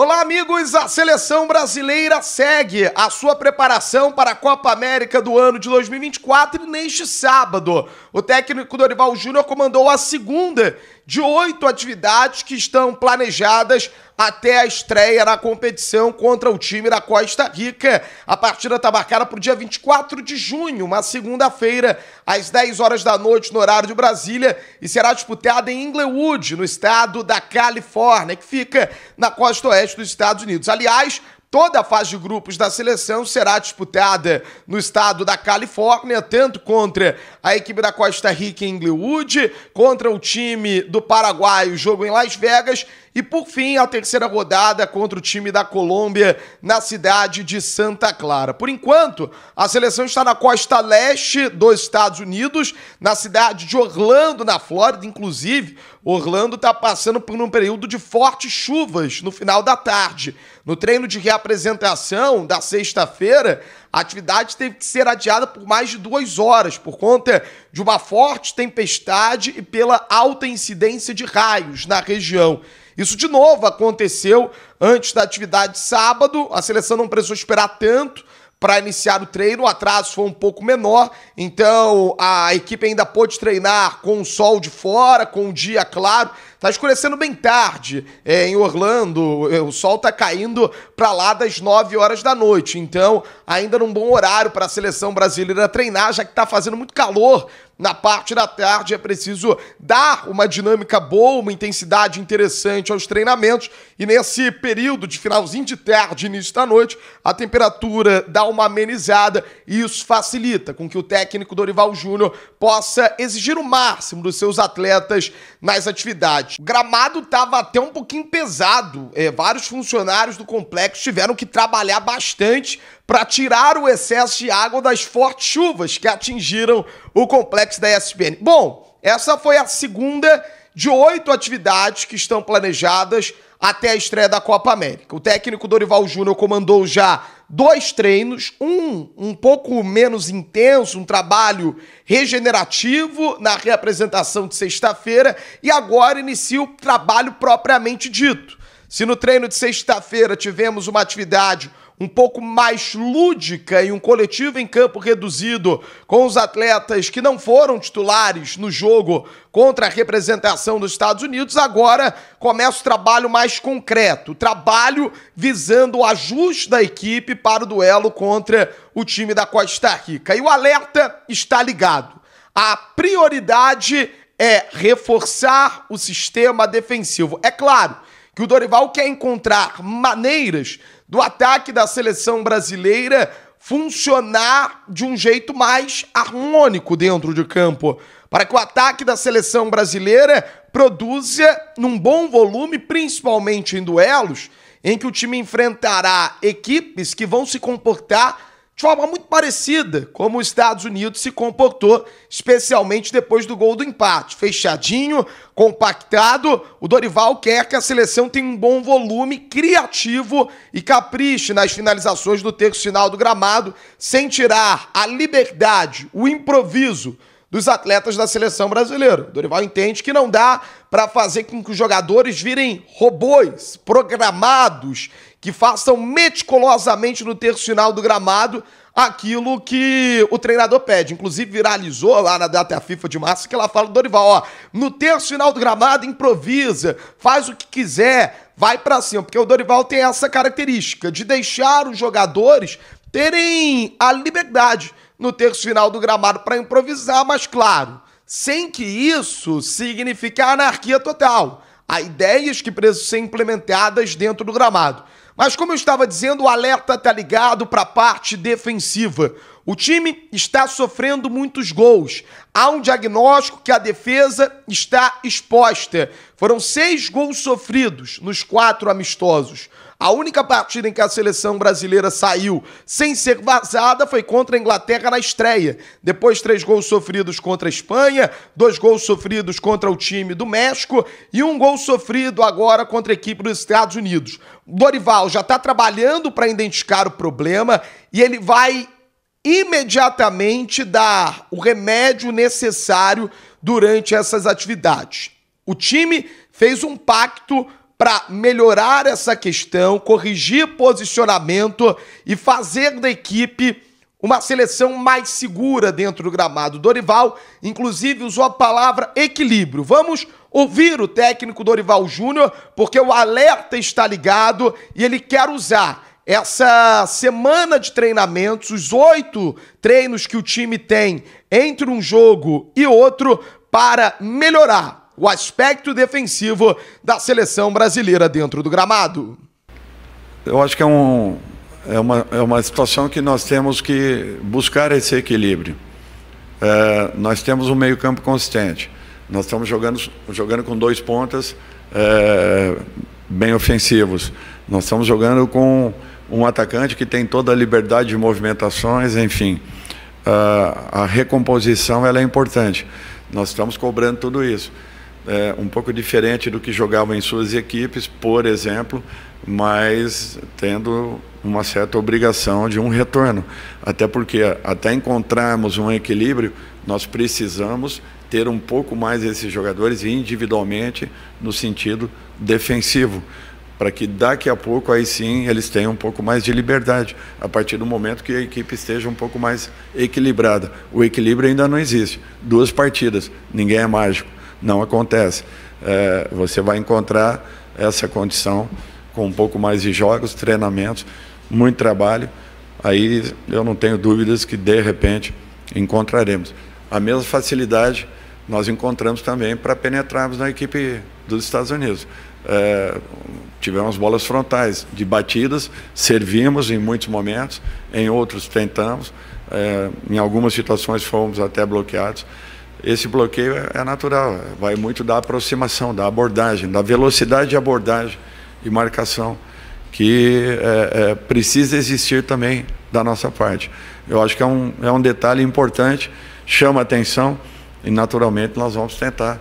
Olá, amigos! A seleção brasileira segue a sua preparação para a Copa América do ano de 2024 e neste sábado, o técnico Dorival Júnior comandou a segunda de 8 atividades que estão planejadas até a estreia na competição contra o time da Costa Rica. A partida está marcada para o dia 24 de junho, uma segunda-feira, às 10 horas da noite, no horário de Brasília, e será disputada em Inglewood, no estado da Califórnia, que fica na costa oeste dos Estados Unidos. Aliás, toda a fase de grupos da seleção será disputada no estado da Califórnia, tanto contra a equipe da Costa Rica em Inglewood, contra o time do Paraguai, o jogo em Las Vegas, e por fim a terceira rodada contra o time da Colômbia na cidade de Santa Clara. Por enquanto, a seleção está na costa leste dos Estados Unidos, na cidade de Orlando, na Flórida. Inclusive, Orlando está passando por um período de fortes chuvas no final da tarde. No treino de reapresentação da sexta-feira, a atividade teve que ser adiada por mais de 2 horas por conta de uma forte tempestade e pela alta incidência de raios na região. Isso de novo aconteceu antes da atividade de sábado. A seleção não precisou esperar tanto para iniciar o treino, o atraso foi um pouco menor, então a equipe ainda pôde treinar com o sol de fora, com o dia claro. Tá escurecendo bem tarde em Orlando, o sol tá caindo para lá das 9 horas da noite, então ainda num bom horário para a seleção brasileira treinar, já que tá fazendo muito calor na parte da tarde. É preciso dar uma dinâmica boa, uma intensidade interessante aos treinamentos, e nesse período de finalzinho de tarde, início da noite, a temperatura dá uma amenizada e isso facilita com que o técnico Dorival Júnior possa exigir o máximo dos seus atletas nas atividades. O gramado estava até um pouquinho pesado, vários funcionários do complexo tiveram que trabalhar bastante para tirar o excesso de água das fortes chuvas que atingiram o complexo da ESPN. Bom, essa foi a segunda de 8 atividades que estão planejadas até a estreia da Copa América. O técnico Dorival Júnior comandou já 2 treinos, um pouco menos intenso, um trabalho regenerativo na reapresentação de sexta-feira, e agora inicia o trabalho propriamente dito. Se no treino de sexta-feira tivemos uma atividade um pouco mais lúdica e um coletivo em campo reduzido com os atletas que não foram titulares no jogo contra a representação dos Estados Unidos, agora começa o trabalho mais concreto, o trabalho visando o ajuste da equipe para o duelo contra o time da Costa Rica. E o alerta está ligado. A prioridade é reforçar o sistema defensivo. É claro que o Dorival quer encontrar maneiras do ataque da seleção brasileira funcionar de um jeito mais harmônico dentro de campo, para que o ataque da seleção brasileira produza num bom volume, principalmente em duelos, em que o time enfrentará equipes que vão se comportar de forma muito parecida como os Estados Unidos se comportou, especialmente depois do gol do empate. Fechadinho, compactado, o Dorival quer que a seleção tenha um bom volume criativo e capriche nas finalizações do terço final do gramado, sem tirar a liberdade, o improviso dos atletas da seleção brasileira. O Dorival entende que não dá para fazer com que os jogadores virem robôs programados que façam meticulosamente no terço final do gramado aquilo que o treinador pede. Inclusive viralizou lá na data FIFA de março que ela fala do Dorival, ó, no terço final do gramado improvisa, faz o que quiser, vai pra cima, porque o Dorival tem essa característica de deixar os jogadores terem a liberdade no terço final do gramado para improvisar, mas claro, sem que isso signifique a anarquia total. Há ideias que precisam ser implementadas dentro do gramado. Mas como eu estava dizendo, o alerta está ligado para a parte defensiva. O time está sofrendo muitos gols. Há um diagnóstico que a defesa está exposta. Foram 6 gols sofridos nos 4 amistosos. A única partida em que a seleção brasileira saiu sem ser vazada foi contra a Inglaterra na estreia. Depois 3 gols sofridos contra a Espanha, 2 gols sofridos contra o time do México e 1 gol sofrido agora contra a equipe dos Estados Unidos. O Dorival já está trabalhando para identificar o problema e ele vai imediatamente dar o remédio necessário durante essas atividades. O time fez um pacto para melhorar essa questão, corrigir posicionamento e fazer da equipe uma seleção mais segura dentro do gramado. Dorival, inclusive, usou a palavra equilíbrio. Vamos ouvir o técnico Dorival Júnior, porque o alerta está ligado e ele quer usar essa semana de treinamentos, os 8 treinos que o time tem entre um jogo e outro, para melhorar o aspecto defensivo da seleção brasileira dentro do gramado. Eu acho que é uma situação que nós temos que buscar esse equilíbrio. Nós temos um meio-campo consistente. Nós estamos jogando com 2 pontas bem ofensivos. Nós estamos jogando com um atacante que tem toda a liberdade de movimentações, enfim. A recomposição ela é importante. Nós estamos cobrando tudo isso. Um pouco diferente do que jogavam em suas equipes, por exemplo, mas tendo uma certa obrigação de um retorno. Até porque, até encontrarmos um equilíbrio, nós precisamos ter um pouco mais esses jogadores individualmente no sentido defensivo, para que daqui a pouco, aí sim, eles tenham um pouco mais de liberdade, a partir do momento que a equipe esteja um pouco mais equilibrada. O equilíbrio ainda não existe. 2 partidas, ninguém é mágico, não acontece. Você vai encontrar essa condição com um pouco mais de jogos, treinamentos, muito trabalho, aí eu não tenho dúvidas que, de repente, encontraremos. A mesma facilidade nós encontramos também para penetrarmos na equipe dos Estados Unidos. Tivemos bolas frontais de batidas, servimos em muitos momentos, em outros tentamos, em algumas situações fomos até bloqueados. Esse bloqueio é natural, vai muito da aproximação, da abordagem, da velocidade de abordagem e marcação, que precisa existir também da nossa parte. Eu acho que é um detalhe importante, chama atenção e naturalmente nós vamos tentar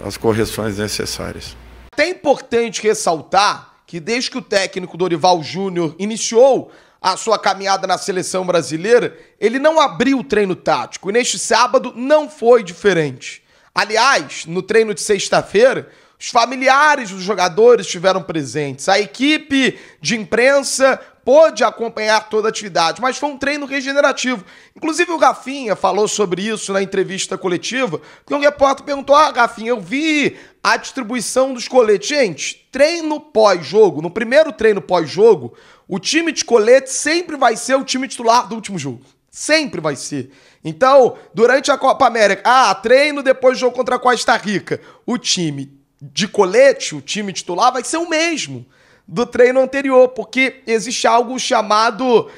as correções necessárias. É importante ressaltar que desde que o técnico Dorival Júnior iniciou a sua caminhada na seleção brasileira, ele não abriu o treino tático e neste sábado não foi diferente. Aliás, no treino de sexta-feira, os familiares dos jogadores estiveram presentes, a equipe de imprensa pôde acompanhar toda a atividade, mas foi um treino regenerativo. Inclusive o Rafinha falou sobre isso na entrevista coletiva, porque um repórter perguntou: Rafinha, eu vi a distribuição dos coletes. Gente, treino pós-jogo, no primeiro treino pós-jogo, o time de colete sempre vai ser o time titular do último jogo. Sempre vai ser. Então, durante a Copa América, treino depois do jogo contra a Costa Rica, o time de colete, o time titular, vai ser o mesmo do treino anterior, porque existe algo chamado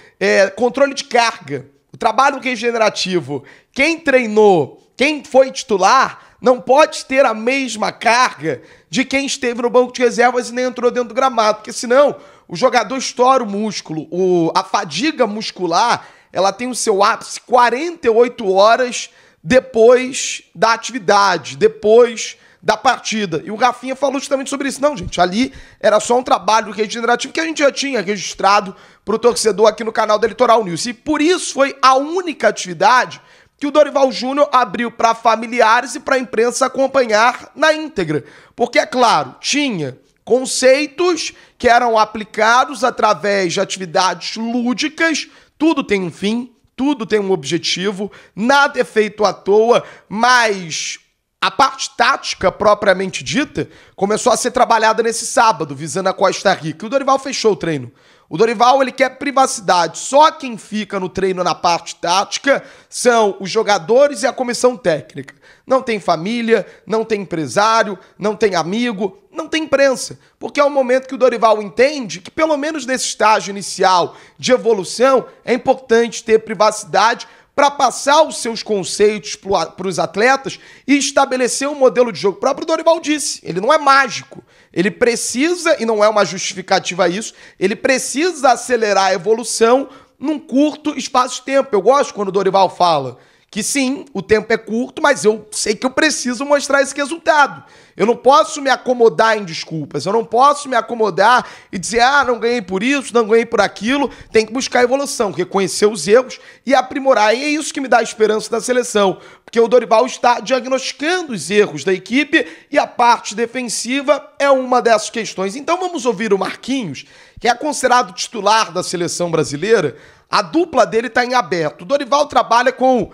controle de carga. O trabalho regenerativo, quem treinou, quem foi titular, não pode ter a mesma carga de quem esteve no banco de reservas e nem entrou dentro do gramado, porque senão o jogador estoura o músculo. A fadiga muscular, ela tem o seu ápice 48 horas depois da atividade, depois da partida. E o Rafinha falou justamente sobre isso. Não, gente, ali era só um trabalho regenerativo que a gente já tinha registrado para o torcedor aqui no canal da Litoral News. E por isso foi a única atividade que o Dorival Júnior abriu para familiares e para a imprensa acompanhar na íntegra. Porque, é claro, tinha conceitos que eram aplicados através de atividades lúdicas. Tudo tem um fim, tudo tem um objetivo, nada é feito à toa, mas a parte tática, propriamente dita, começou a ser trabalhada nesse sábado, visando a Costa Rica. E o Dorival fechou o treino. O Dorival, ele quer privacidade. Só quem fica no treino na parte tática são os jogadores e a comissão técnica. Não tem família, não tem empresário, não tem amigo, não tem imprensa. Porque é o momento que o Dorival entende que, pelo menos nesse estágio inicial de evolução, é importante ter privacidade para passar os seus conceitos para os atletas e estabelecer um modelo de jogo. O próprio Dorival disse, ele não é mágico. Ele precisa, e não é uma justificativa a isso, ele precisa acelerar a evolução num curto espaço de tempo. Eu gosto quando o Dorival fala que sim, o tempo é curto, mas eu sei que eu preciso mostrar esse resultado. Eu não posso me acomodar em desculpas, eu não posso me acomodar e dizer, não ganhei por isso, não ganhei por aquilo. Tem que buscar evolução, reconhecer os erros e aprimorar. E é isso que me dá esperança da seleção, porque o Dorival está diagnosticando os erros da equipe e a parte defensiva é uma dessas questões. Então vamos ouvir o Marquinhos, que é considerado titular da seleção brasileira. A dupla dele está em aberto. O Dorival trabalha com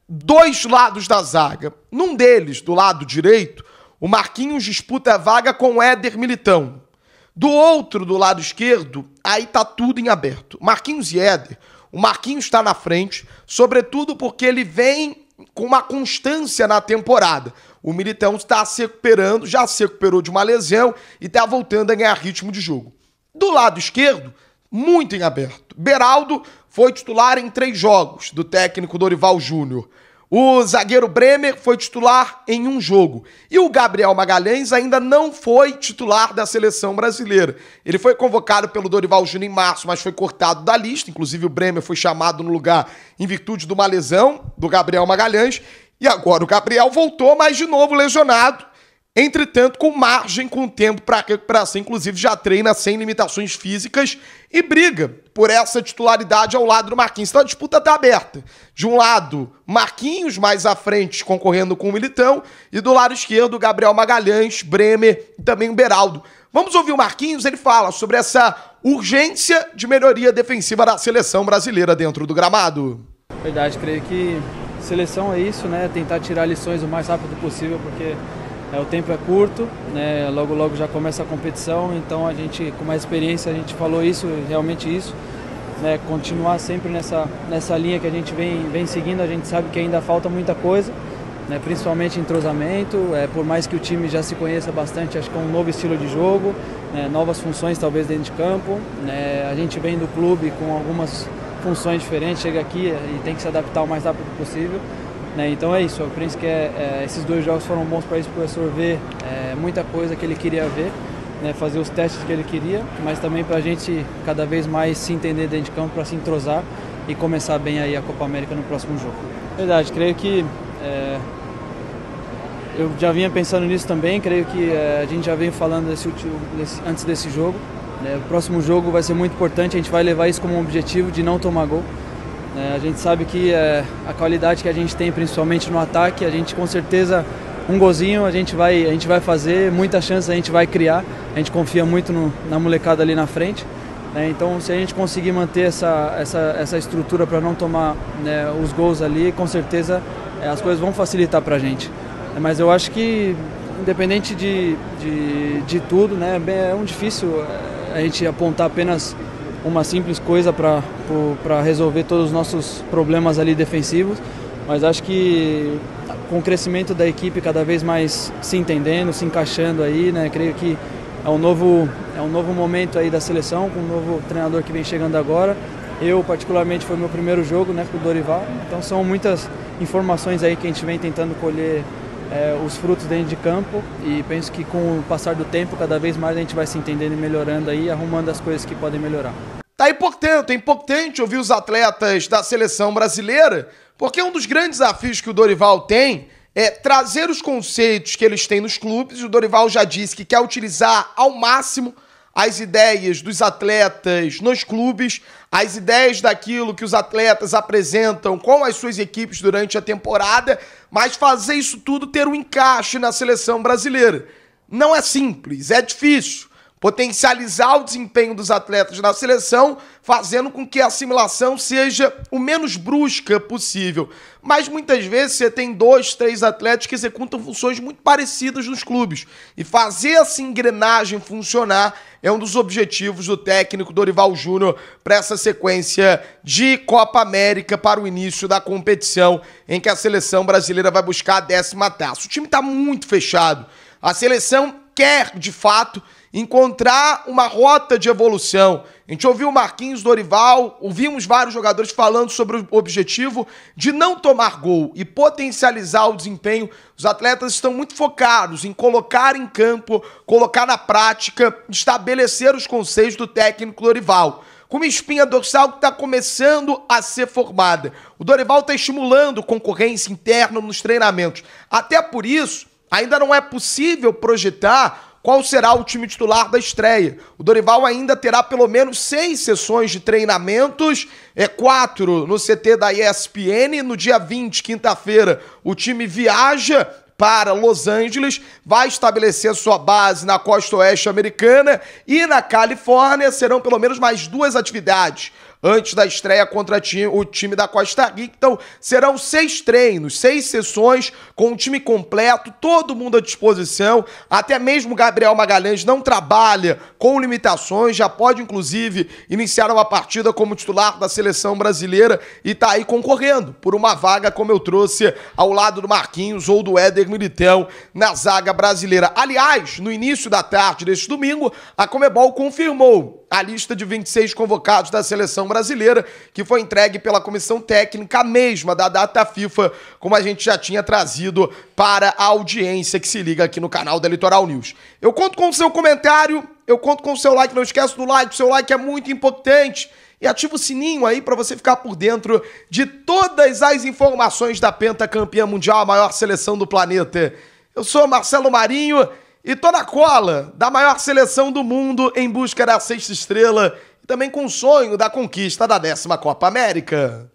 dois lados da zaga. Num deles, do lado direito, o Marquinhos disputa a vaga com o Éder Militão. Do outro, do lado esquerdo, aí tá tudo em aberto. Marquinhos e Éder. O Marquinhos está na frente, sobretudo porque ele vem com uma constância na temporada. O Militão está se recuperando, já se recuperou de uma lesão e está voltando a ganhar ritmo de jogo. Do lado esquerdo, muito em aberto. Beraldo foi titular em 3 jogos do técnico Dorival Júnior. O zagueiro Bremer foi titular em 1 jogo. E o Gabriel Magalhães ainda não foi titular da seleção brasileira. Ele foi convocado pelo Dorival Júnior em março, mas foi cortado da lista. Inclusive o Bremer foi chamado no lugar em virtude de uma lesão do Gabriel Magalhães. E agora o Gabriel voltou, mas de novo lesionado. Entretanto, com margem, com tempo para recuperação, inclusive já treina sem limitações físicas e briga por essa titularidade ao lado do Marquinhos. Então a disputa está aberta. De um lado, Marquinhos mais à frente concorrendo com o Militão e do lado esquerdo, Gabriel Magalhães, Bremer e também o Beraldo. Vamos ouvir o Marquinhos, ele fala sobre essa urgência de melhoria defensiva da seleção brasileira dentro do gramado. Verdade, creio que seleção é isso, né? Tentar tirar lições o mais rápido possível, porque o tempo é curto, né? Logo já começa a competição, então a gente, com mais experiência, a gente falou isso, realmente isso, né? Continuar sempre nessa linha que a gente vem seguindo. A gente sabe que ainda falta muita coisa, né? Principalmente entrosamento, por mais que o time já se conheça bastante, acho que é um novo estilo de jogo, né? Novas funções talvez dentro de campo, né? A gente vem do clube com algumas funções diferentes, chega aqui e tem que se adaptar o mais rápido possível. Então é isso, eu penso que esses 2 jogos foram bons para isso, para o professor ver muita coisa que ele queria ver, né, fazer os testes que ele queria, mas também para a gente cada vez mais se entender dentro de campo, para se entrosar e começar bem aí a Copa América no próximo jogo. Verdade, creio que eu já vinha pensando nisso também, creio que a gente já vem falando antes desse jogo, né, o próximo jogo vai ser muito importante, a gente vai levar isso como um objetivo de não tomar gol. A gente sabe que a qualidade que a gente tem, principalmente no ataque, a gente com certeza, um golzinho a gente vai fazer, muitas chances a gente vai criar, a gente confia muito na molecada ali na frente. Então se a gente conseguir manter essa estrutura para não tomar, né, os gols ali, com certeza as coisas vão facilitar para a gente. Mas eu acho que, independente de tudo, né, é muito difícil a gente apontar apenas uma simples coisa para resolver todos os nossos problemas ali defensivos, mas acho que com o crescimento da equipe cada vez mais se entendendo, se encaixando aí, né, creio que é um novo momento aí da seleção, com um novo treinador que vem chegando agora. Eu, particularmente, foi meu primeiro jogo, né, com o Dorival, então são muitas informações aí que a gente vem tentando colher os frutos dentro de campo, e penso que com o passar do tempo, cada vez mais a gente vai se entendendo e melhorando aí, arrumando as coisas que podem melhorar. Tá importante, é importante ouvir os atletas da seleção brasileira, porque um dos grandes desafios que o Dorival tem é trazer os conceitos que eles têm nos clubes. O Dorival já disse que quer utilizar ao máximo as ideias dos atletas nos clubes, as ideias daquilo que os atletas apresentam com as suas equipes durante a temporada, mas fazer isso tudo ter um encaixe na seleção brasileira. Não é simples, é difícil. Potencializar o desempenho dos atletas na seleção, fazendo com que a assimilação seja o menos brusca possível. Mas muitas vezes você tem 2, 3 atletas que executam funções muito parecidas nos clubes. E fazer essa engrenagem funcionar é um dos objetivos do técnico Dorival Júnior para essa sequência de Copa América, para o início da competição em que a seleção brasileira vai buscar a 10ª taça. O time está muito fechado. A seleção quer, de fato, encontrar uma rota de evolução. A gente ouviu o Marquinhos, Dorival, ouvimos vários jogadores falando sobre o objetivo de não tomar gol e potencializar o desempenho. Os atletas estão muito focados em colocar em campo, colocar na prática, estabelecer os conceitos do técnico Dorival. Com uma espinha dorsal que está começando a ser formada. O Dorival está estimulando concorrência interna nos treinamentos. Até por isso, ainda não é possível projetar qual será o time titular da estreia. O Dorival ainda terá pelo menos 6 sessões de treinamentos, 4 no CT da ESPN. No dia 20, quinta-feira, o time viaja para Los Angeles, vai estabelecer sua base na costa oeste americana e na Califórnia. Serão pelo menos mais 2 atividades antes da estreia contra o time da Costa Rica. Então, serão 6 treinos, 6 sessões com o time completo, todo mundo à disposição. Até mesmo o Gabriel Magalhães não trabalha com limitações, já pode, inclusive, iniciar uma partida como titular da seleção brasileira e tá aí concorrendo por uma vaga, como eu trouxe, ao lado do Marquinhos ou do Éder Militão na zaga brasileira. Aliás, no início da tarde deste domingo, a Conmebol confirmou a lista de 26 convocados da seleção brasileira, que foi entregue pela comissão técnica, a mesma da data FIFA, como a gente já tinha trazido para a audiência que se liga aqui no canal da Litoral News. Eu conto com o seu comentário, eu conto com o seu like, não esquece do like, o seu like é muito importante. E ativa o sininho aí para você ficar por dentro de todas as informações da pentacampeã mundial, a maior seleção do planeta. Eu sou Marcelo Marinho e tô na cola da maior seleção do mundo em busca da 6ª estrela e também com o sonho da conquista da 10ª Copa América.